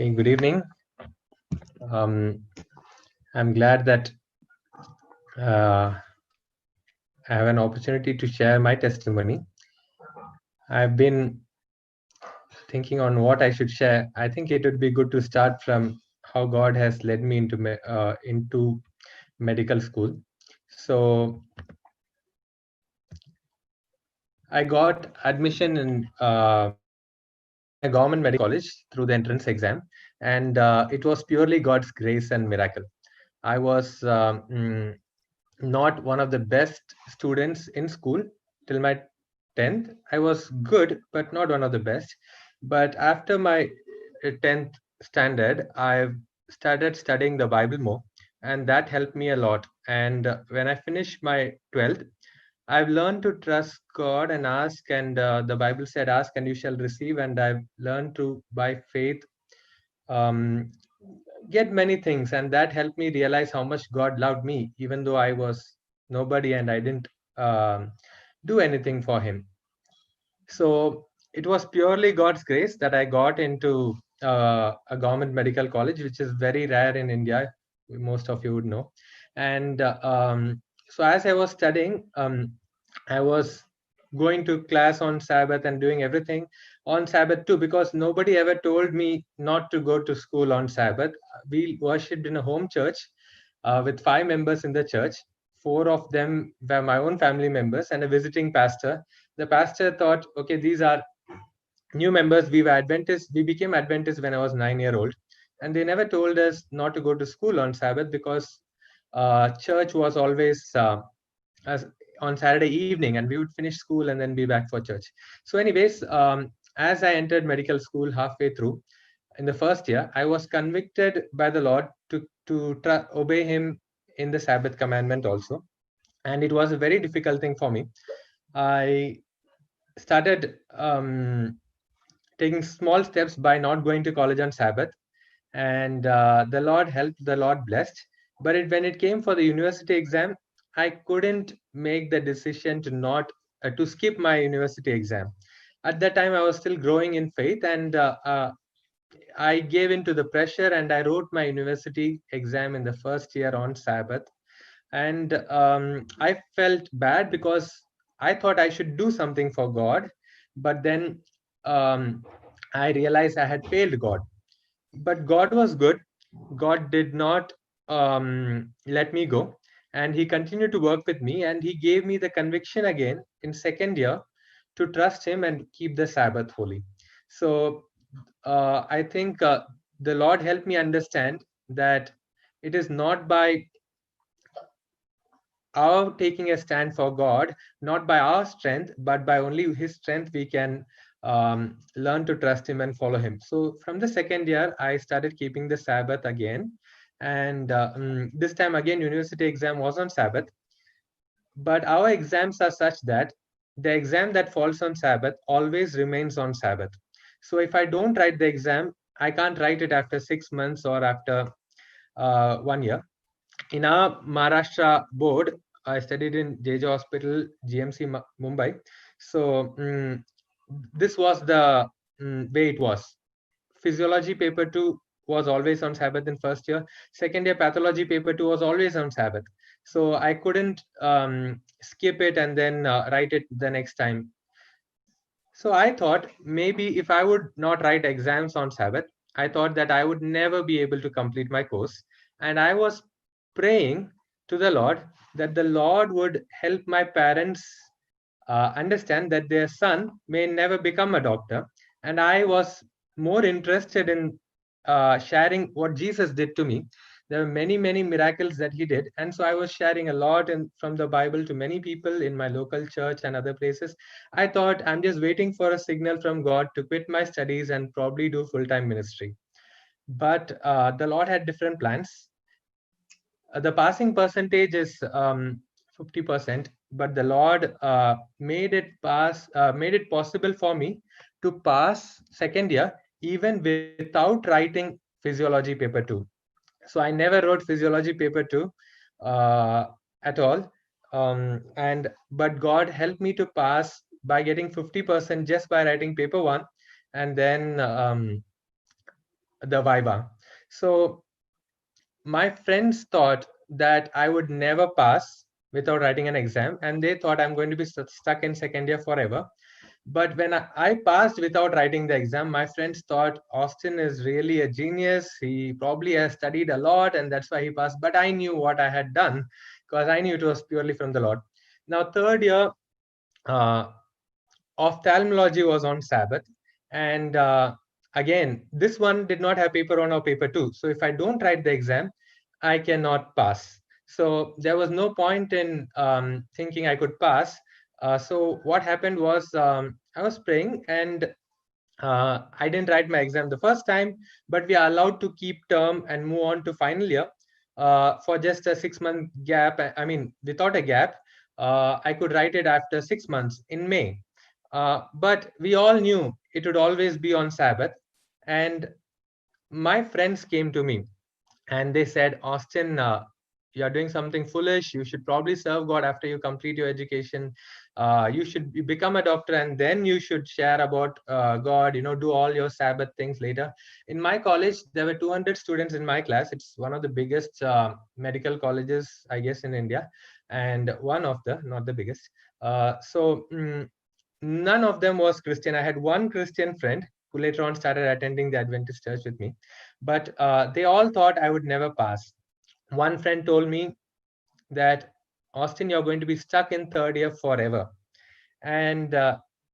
Okay, good evening. Um, I'm glad that I have an opportunity to share my testimony. I've been thinking on what I should share. I think it would be good to start from how God has led me into medical school. So I got admission in a government medical college through the entrance exam, and it was purely God's grace and miracle. I was not one of the best students in school till my 10th. I was good, but not one of the best. But after my 10th standard, I've started studying the Bible more, and that helped me a lot. And when I finished my 12th, I've learned to trust God and ask, and the Bible said, "Ask and you shall receive." And I've learned to, by faith, um, get many things, and that helped me realize how much God loved me, even though I was nobody and I didn't do anything for Him. So it was purely God's grace that I got into a government medical college, which is very rare in India. Most of you would know. And so as I was studying, I was going to class on Sabbath and doing everything on Sabbath too, because nobody ever told me not to go to school on Sabbath. We worshipped in a home church with 5 members in the church. 4 of them were my own family members and a visiting pastor. The pastor thought, okay, these are new members. We were Adventists. We became Adventists when I was 9 year old, and they never told us not to go to school on Sabbath because church was always as on Saturday evening, and we would finish school and then be back for church. So, anyways, as I entered medical school halfway through in the first year, I was convicted by the Lord to obey Him in the Sabbath commandment also, and it was a very difficult thing for me. I started taking small steps by not going to college on Sabbath, and the Lord helped, the Lord blessed. But when it came for the university exam, I couldn't make the decision to not to skip my university exam. At that time, I was still growing in faith, and I gave in to the pressure, and I wrote my university exam in the first year on Sabbath. And I felt bad because I thought I should do something for God, but then um, I realized I had failed God. But God was good. God did not let me go, and He continued to work with me, and He gave me the conviction again in second year to trust Him and keep the Sabbath holy. So I think the Lord helped me understand that it is not by our taking a stand for God, not by our strength, but by only His strength, we can learn to trust Him and follow Him. So, from the second year, I started keeping the Sabbath again. And this time again, university exam was on Sabbath. But our exams are such that the exam that falls on Sabbath always remains on Sabbath. So, if I don't write the exam, I can't write it after 6 months or after 1 year. In our Maharashtra board, I studied in JJ Hospital, GMC Mumbai. So this was the way it was. Physiology paper two was always on Sabbath in first year. Second year pathology paper two was always on Sabbath. So I couldn't skip it and then write it the next time. So I thought maybe if I would not write exams on Sabbath, I thought that I would never be able to complete my course. And I was praying to the Lord that the Lord would help my parents understand that their son may never become a doctor. And I was more interested in sharing what Jesus did to me. There were many, many miracles that He did. And so I was sharing a lot from the Bible to many people in my local church and other places. I thought I'm just waiting for a signal from God to quit my studies and probably do full time ministry. But the Lord had different plans. The passing percentage is 50%, but the Lord made it possible for me to pass second year even without writing physiology paper 2. So I never wrote physiology paper 2 uh, at all. And but God helped me to pass by getting 50% just by writing paper 1, and then the Viva. So my friends thought that I would never pass without writing an exam, and they thought I'm going to be stuck in second year forever. But when I passed without writing the exam, my friends thought Austin is really a genius. He probably has studied a lot, and that's why he passed. But I knew what I had done because I knew it was purely from the Lord. Now, third year, uh, ophthalmology was on Sabbath. And again, this one did not have paper one or paper two. So if I don't write the exam, I cannot pass. So there was no point in thinking I could pass. So what happened was I was praying, and I didn't write my exam the first time, but we are allowed to keep term and move on to final year for just a 6 month gap. I mean, without a gap, I could write it after 6 months in May. But we all knew it would always be on Sabbath. And my friends came to me and they said, Austin, you're doing something foolish. You should probably serve God after you complete your education. You should become a doctor, and then you should share about God, do all your Sabbath things later. In my college, there were 200 students in my class. It's one of the biggest medical colleges, I guess, in India, and one of the, not the biggest. None of them was Christian. I had one Christian friend who later on started attending the Adventist church with me, but they all thought I would never pass. One friend told me that, Austin, you're going to be stuck in third year forever. And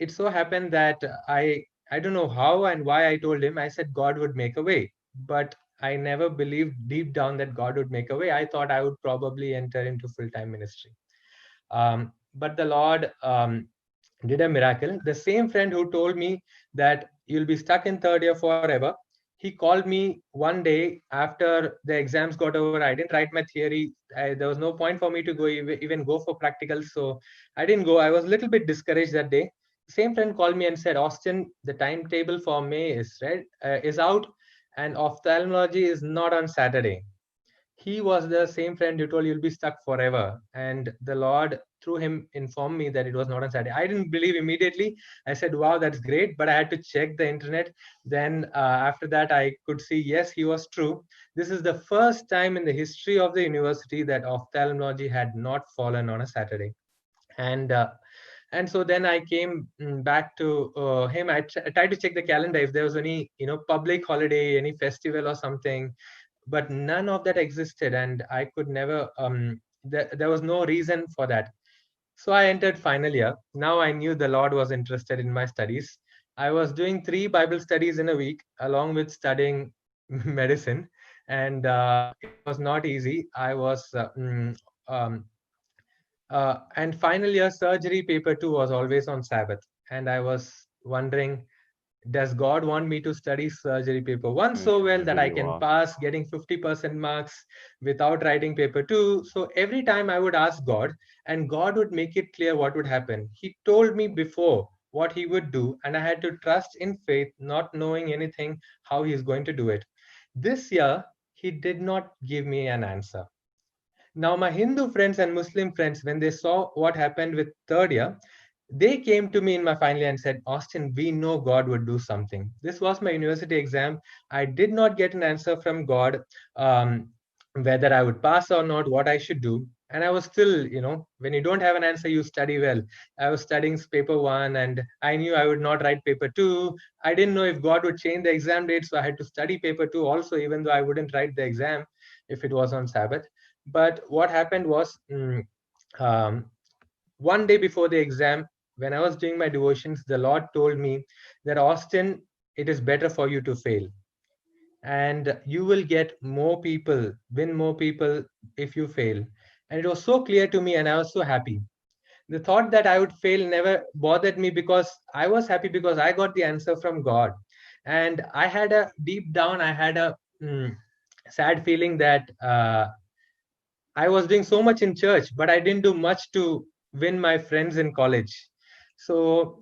it so happened that I don't know how and why I told him. I said God would make a way, but I never believed deep down that God would make a way. I thought I would probably enter into full-time ministry. But the Lord did a miracle. The same friend who told me that you'll be stuck in third year forever, he called me one day after the exams got over. I didn't write my theory. There was no point for me to go even go for practicals, so I didn't go. I was a little bit discouraged that day. Same friend called me and said, Austin, the timetable for May is out, and ophthalmology is not on Saturday. He was the same friend who told you'll be stuck forever. And the Lord, through him, informed me that it was not on Saturday. I didn't believe immediately. I said, wow, that's great. But I had to check the internet. Then after that, I could see, yes, he was true. This is the first time in the history of the university that ophthalmology had not fallen on a Saturday. And so then I came back to him. I tried to check the calendar if there was any public holiday, any festival or something, but none of that existed, and I could never there was no reason for that. So I entered final year. Now I knew the Lord was interested in my studies. I was doing 3 Bible studies in a week along with studying medicine, and it was not easy. I was um, and final year surgery paper 2 was always on Sabbath, and I was wondering, does God want me to study surgery paper 1 so well that I can pass getting 50% marks without writing paper 2? So every time I would ask God, and God would make it clear what would happen. He told me before what he would do, and I had to trust in faith, not knowing anything how he's going to do it. This year, he did not give me an answer. Now, my Hindu friends and Muslim friends, when they saw what happened with third year, they came to me in my final year and said, Austin, we know God would do something. This was my university exam. I did not get an answer from God whether I would pass or not, what I should do. And I was still, when you don't have an answer, you study well. I was studying paper 1, and I knew I would not write paper 2. I didn't know if God would change the exam date, so I had to study paper 2 also, even though I wouldn't write the exam if it was on Sabbath. But what happened was, one day before the exam, when I was doing my devotions, the Lord told me that, Austin, it is better for you to fail. And you will get more people, win more people if you fail. And it was so clear to me, and I was so happy. The thought that I would fail never bothered me because I was happy because I got the answer from God. And I had a deep down, I had a sad feeling that I was doing so much in church, but I didn't do much to win my friends in college. So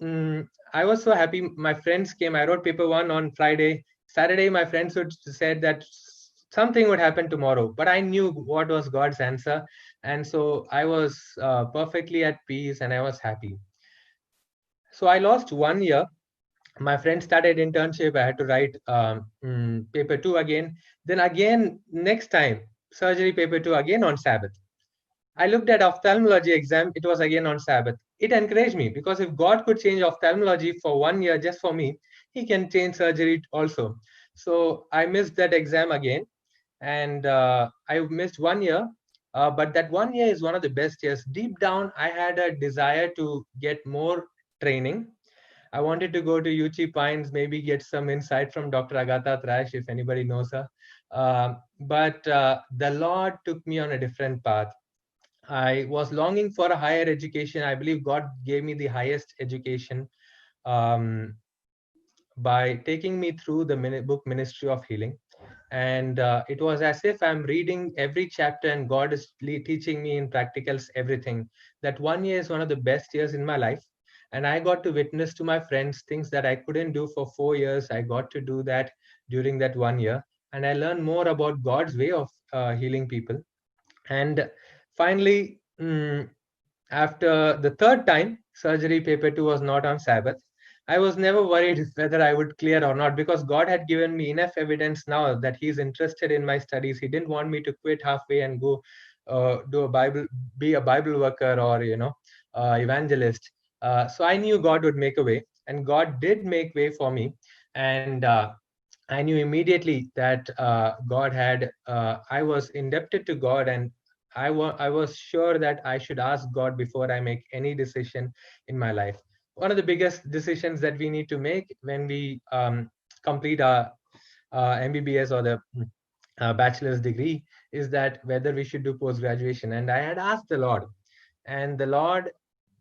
I was so happy. My friends came. I wrote paper 1 on Friday. Saturday, my friends would said that something would happen tomorrow, but I knew what was God's answer, and so I was perfectly at peace and I was happy. So I lost 1 year, my friend started internship. I had to write paper two again. Then again, next time, surgery paper two again on Sabbath. I looked at ophthalmology exam. It was again on Sabbath. It encouraged me because if God could change ophthalmology for 1 year just for me, He can change surgery also. So I missed that exam again, and I missed 1 year. But that 1 year is one of the best years. Deep down, I had a desire to get more training. I wanted to go to UC Pines, maybe get some insight from Dr. Agatha Thrash, if anybody knows her. But the Lord took me on a different path. I was longing for a higher education. I believe God gave me the highest education um, by taking me through the book Ministry of Healing. And it was as if I'm reading every chapter and God is teaching me in practicals everything. That 1 year is one of the best years in my life. And I got to witness to my friends things that I couldn't do for 4 years. I got to do that during that 1 year. And I learned more about God's way of healing people. And finally, after the third time, surgery paper two was not on Sabbath. I was never worried whether I would clear or not because God had given me enough evidence now that He's interested in my studies. He didn't want me to quit halfway and go be a Bible worker or evangelist. So I knew God would make a way, and God did make way for me. And I knew immediately that I was indebted to God, and I was sure that I should ask God before I make any decision in my life. One of the biggest decisions that we need to make when we complete our MBBS or the bachelor's degree is that whether we should do post graduation. And I had asked the Lord, and the Lord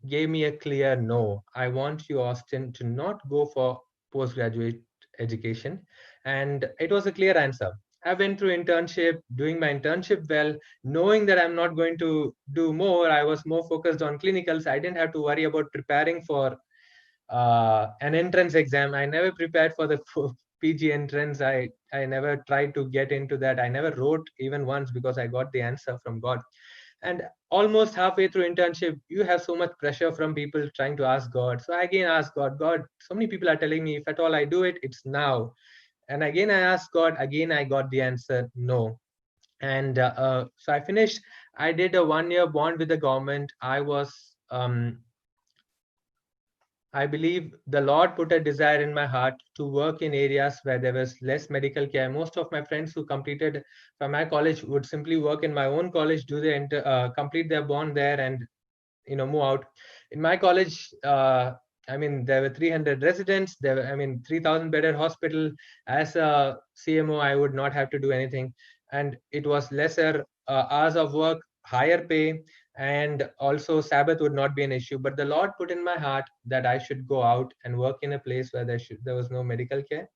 gave me a clear no. I want you, Austin, to not go for postgraduate education. And it was a clear answer. I went through internship, doing my internship well, knowing that I'm not going to do more. I was more focused on clinicals. I didn't have to worry about preparing for an entrance exam. I never prepared for the PG entrance. I never tried to get into that. I never wrote even once because I got the answer from God. And almost halfway through internship, you have so much pressure from people trying to ask God. So I again asked God, God, so many people are telling me if at all I do it, it's now. And again I asked God, again I got the answer no. And so I finished. I did a 1 year bond with the government. I believe the Lord put a desire in my heart to work in areas where there was less medical care. Most of my friends who completed from my college would simply work in my own college, complete their bond there, and move out. In my college, I mean, there were 300 residents. 3,000 bedded hospital. As a CMO, I would not have to do anything, and it was lesser hours of work, higher pay, and also Sabbath would not be an issue. But the Lord put in my heart that I should go out and work in a place where there was no medical care,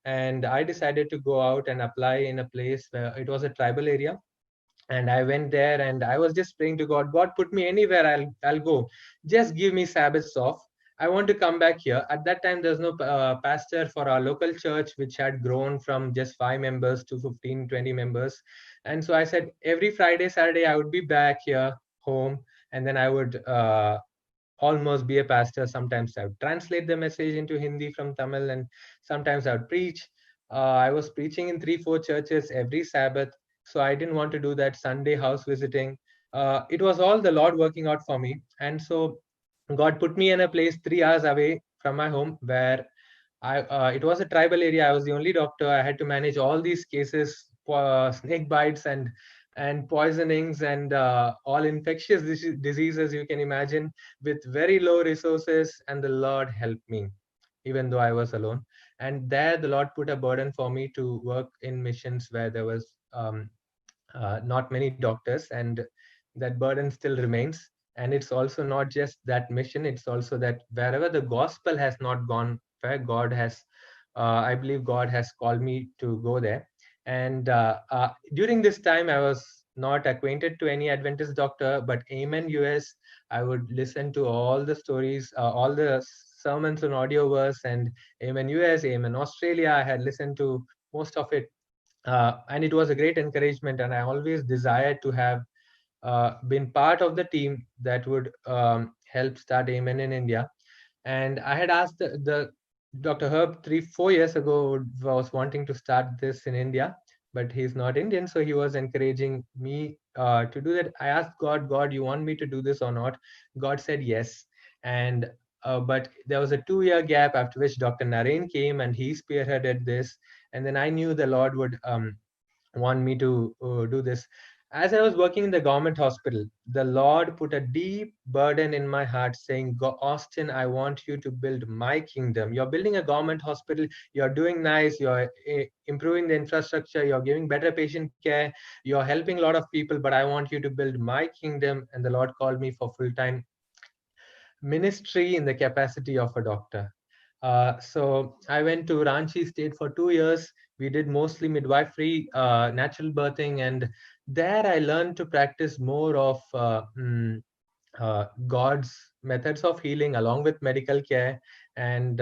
and I decided to go out and apply in a place where it was a tribal area. And I went there and I was just praying to God, God, put me anywhere, I'll go, just give me Sabbaths off. I want to come back here. At that time there's no pastor for our local church, which had grown from just 5 members to 15, 20 members. And so I said every Friday, Saturday I would be back here home, and then I would almost be a pastor. Sometimes I would translate the message into Hindi from Tamil, and sometimes I would preach. I was preaching in 3, 4 churches every Sabbath, so I didn't want to do that Sunday house visiting. It was all the Lord working out for me, and so God put me in a place 3 hours away from my home where it was a tribal area. I was the only doctor. I had to manage all these cases, snake bites and poisonings and all infectious diseases you can imagine, with very low resources. And the Lord helped me, even though I was alone. And there, the Lord put a burden for me to work in missions where there was not many doctors, and that burden still remains. And it's also not just that mission, it's also that wherever the gospel has not gone, where God has I believe God has called me to go there. And during this time I was not acquainted to any Adventist doctor, but Amen US, I would listen to all the stories, all the sermons on audio verse, and Amen US, Amen Australia, I had listened to most of it. And it was a great encouragement, and I always desired to have been part of the team that would help start Amen in India. And I had asked the Dr. Herb 3-4 years ago was wanting to start this in India, but he's not Indian, so he was encouraging me to do that. I asked God, God, you want me to do this or not? God said yes, and but there was a 2-year gap after which Dr. Naren came and he spearheaded this, and then I knew the Lord would want me to do this. As I was working in the government hospital, the Lord put a deep burden in my heart saying, Austin, I want you to build my kingdom. You're building a government hospital, you're doing nice, you're improving the infrastructure, you're giving better patient care, you're helping a lot of people, but I want you to build my kingdom. And the Lord called me for full time ministry in the capacity of a doctor. So I went to Ranchi State for 2 years. We did mostly midwifery, natural birthing, and there I learned to practice more of God's methods of healing along with medical care, and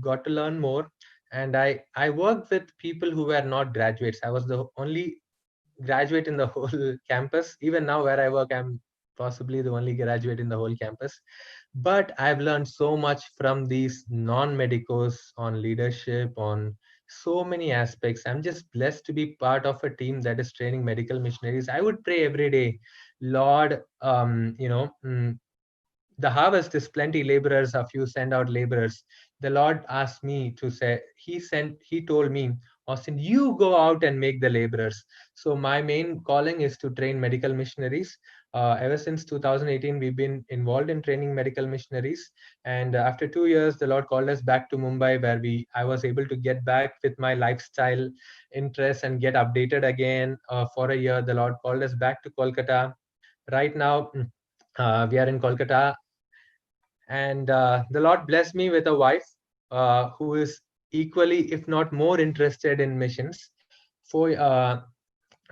got to learn more. And I worked with people who were not graduates. I was the only graduate in the whole campus. Even now, where I work, I'm possibly the only graduate in the whole campus. But I've learned so much from these non-medicos on leadership, on so many aspects. I'm just blessed to be part of a team that is training medical missionaries. I would pray every day, Lord, the harvest is plenty, laborers are few, send out laborers. The Lord asked me to say, he told me, Austin, you go out and make the laborers. So my main calling is to train medical missionaries. Ever since 2018 we've been involved in training medical missionaries, and after 2 years the Lord called us back to Mumbai, where I was able to get back with my lifestyle interests and get updated again. For a year the Lord called us back to Kolkata. Right now we are in Kolkata, and the Lord blessed me with a wife who is equally, if not more, interested in missions.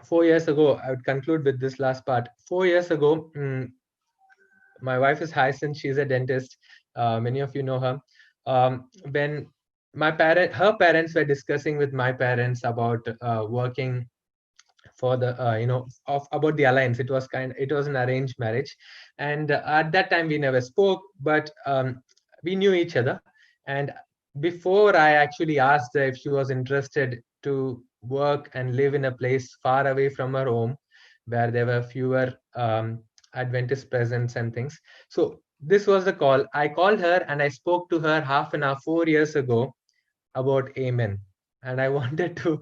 4 years ago, I would conclude with this last part. 4 years ago, my wife is Hyacinth. She's a dentist. Many of you know her. When her parents were discussing with my parents about working for the about the alliance. It was an arranged marriage, and at that time we never spoke, but we knew each other. And before I actually asked her if she was interested to work and live in a place far away from her home, where there were fewer Adventist presence and things. So this was the call. I called her and I spoke to her half an hour 4 years ago about Amen. And I wanted to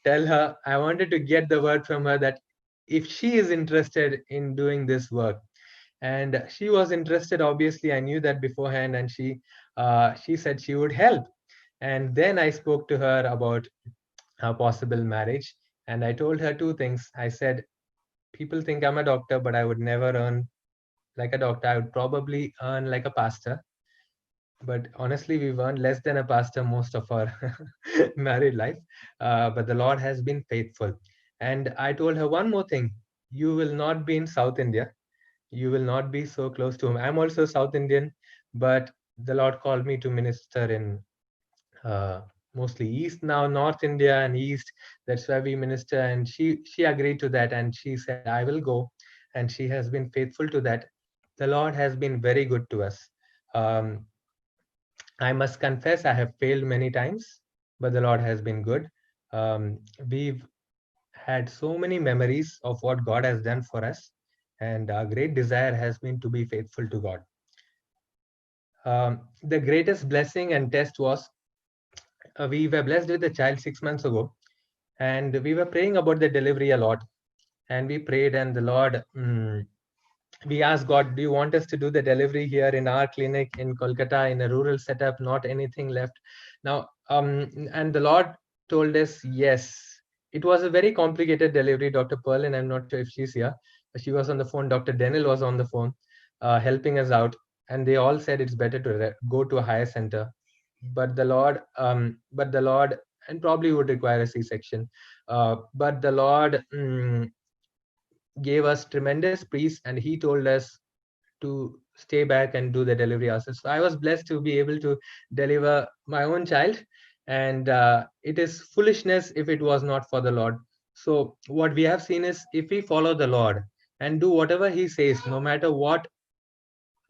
tell her, I wanted to get the word from her that if she is interested in doing this work, and she was interested, obviously, I knew that beforehand, and she said she would help. And then I spoke to her about a possible marriage, and I told her two things. I said, people think I'm a doctor, but I would never earn like a doctor. I would probably earn like a pastor, but honestly we've earned less than a pastor most of our married life. But the Lord has been faithful. And I told her one more thing: you will not be in South India, you will not be so close to home. I'm also South Indian, but the Lord called me to minister in uh, mostly East now, North India and East. That's where we minister. And she agreed to that, and she said, I will go. And she has been faithful to that. The Lord has been very good to us. um, I must confess, I have failed many times, but the Lord has been good. We've had so many memories of what God has done for us, and our great desire has been to be faithful to God. The greatest blessing and test was, we were blessed with a child 6 months ago, and we were praying about the delivery a lot. And we prayed, and the Lord, we asked God, do you want us to do the delivery here in our clinic in Kolkata in a rural setup, not anything left? Now, and the Lord told us yes. It was a very complicated delivery. Dr. Perlin, I'm not sure if she's here. She was on the phone. Dr. Denil was on the phone, helping us out. And they all said it's better to go to a higher center. But the Lord, and probably would require a C-section. But the Lord gave us tremendous peace, and He told us to stay back and do the delivery ourselves. So I was blessed to be able to deliver my own child, and it is foolishness if it was not for the Lord. So what we have seen is, if we follow the Lord and do whatever He says, no matter what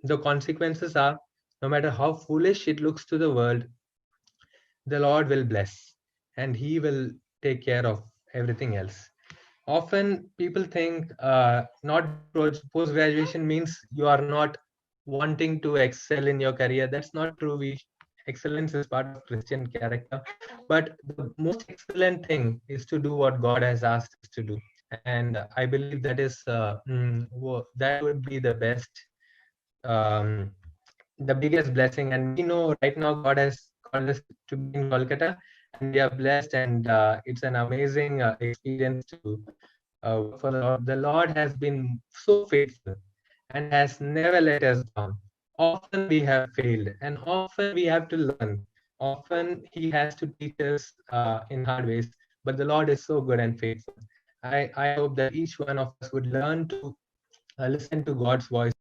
the consequences are, no matter how foolish it looks to the world, the Lord will bless and He will take care of everything else. Often people think not post graduation means you are not wanting to excel in your career. That's not true. Excellence is part of Christian character, but the most excellent thing is to do what God has asked us to do. And I believe that is that would be um, the biggest blessing. And we know right now God has called us to be in Kolkata, and we are blessed, and it's an amazing experience to work for the Lord. The Lord has been so faithful and has never let us down. Often we have failed, and often we have to learn. Often He has to teach us in hard ways, but the Lord is so good and faithful. I hope that each one of us would learn to listen to God's voice